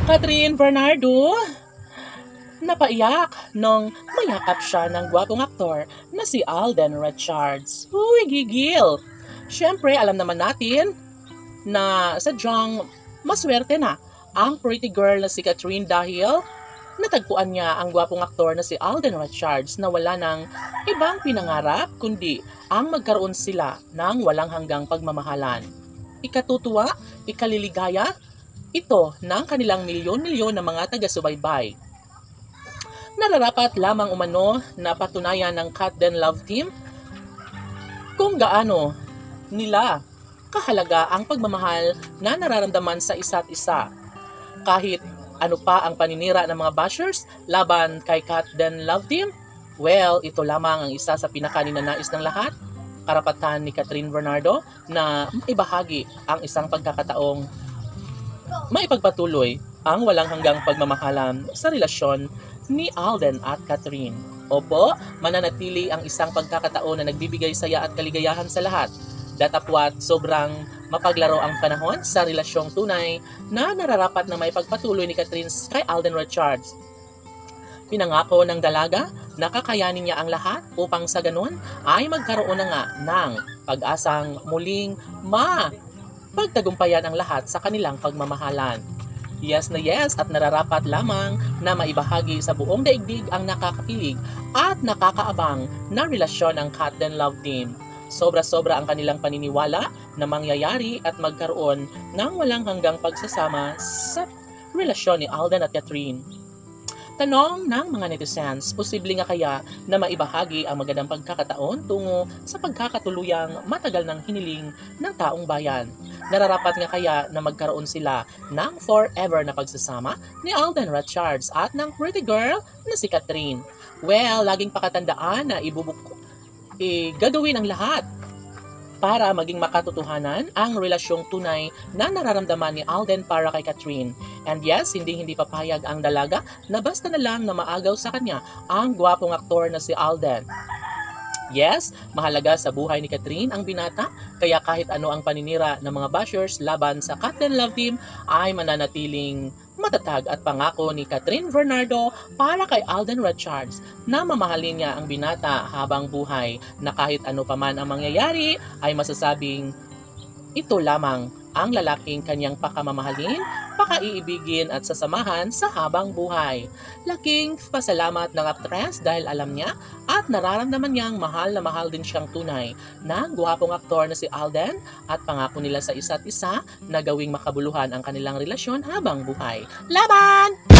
Catherine Bernardo, napaiyak nung mayakap siya ng gwapong aktor na si Alden Richards. Uy, gigil! Siyempre, alam naman natin na sadyang maswerte na ang pretty girl na si Catherine dahil natagpuan niya ang gwapong aktor na si Alden Richards na wala ng ibang pinangarap kundi ang magkaroon sila ng walang hanggang pagmamahalan. Ikatutuwa, ikaliligaya, ito ng kanilang milyon-milyon na mga taga-subaybay. Nararapat lamang umano na patunayan ng Cat Den Love Team kung gaano nila kahalaga ang pagmamahal na nararamdaman sa isa't isa. Kahit ano pa ang paninira ng mga bashers laban kay Cat Den Love Team, well, ito lamang ang isa sa pinakaninanais ng lahat, karapatan ni Catherine Bernardo na maibahagi ang isang pagkakataong maipagpatuloy ang walang hanggang pagmamahalan sa relasyon ni Alden at Catherine. Opo, mananatili ang isang pagkakataon na nagbibigay saya at kaligayahan sa lahat. Datapwat sobrang mapaglaro ang panahon sa relasyong tunay na nararapat na may pagpatuloy ni Catherine kay Alden Richards. Pinangako ng dalaga na kakayanin niya ang lahat upang sa ganun ay magkaroon na nga ng pag-asang muling pagtagumpayan ang lahat sa kanilang pagmamahalan. Yes na yes at nararapat lamang na maibahagi sa buong daigdig ang nakakakilig at nakakaabang na relasyon ng Cat Den Love Team. Sobra-sobra ang kanilang paniniwala na mangyayari at magkaroon ng walang hanggang pagsasama sa relasyon ni Alden at Catherine. Tanong ng mga netizens, posible nga kaya na maibahagi ang magandang pagkakataon tungo sa pagkakatuluyang matagal ng hiniling ng taong bayan? Nararapat nga kaya na magkaroon sila ng forever na pagsasama ni Alden Richards at ng pretty girl na si Catherine? Well, laging pakatandaan na gagawin ang lahat para maging makatotohanan ang relasyong tunay na nararamdaman ni Alden para kay Catherine. And yes, hindi papayag ang dalaga na basta na lang na maagaw sa kanya ang gwapong aktor na si Alden. Yes, mahalaga sa buhay ni Catherine ang binata, kaya kahit ano ang paninira ng mga bashers laban sa Cat Den Love Team ay mananatiling matatag at pangako ni Catherine Bernardo para kay Alden Richards na mamahalin niya ang binata habang buhay, na kahit ano pa man ang mangyayari ay masasabing ito lamang ang lalaking kanyang pakamamahalin, pakaiibigin at sasamahan sa habang buhay. Laking pasalamat ng aktres dahil alam niya at nararamdaman niyang mahal na mahal din siyang tunay na gwapong aktor na si Alden, at pangako nila sa isa't isa na gawing makabuluhan ang kanilang relasyon habang buhay. Laban!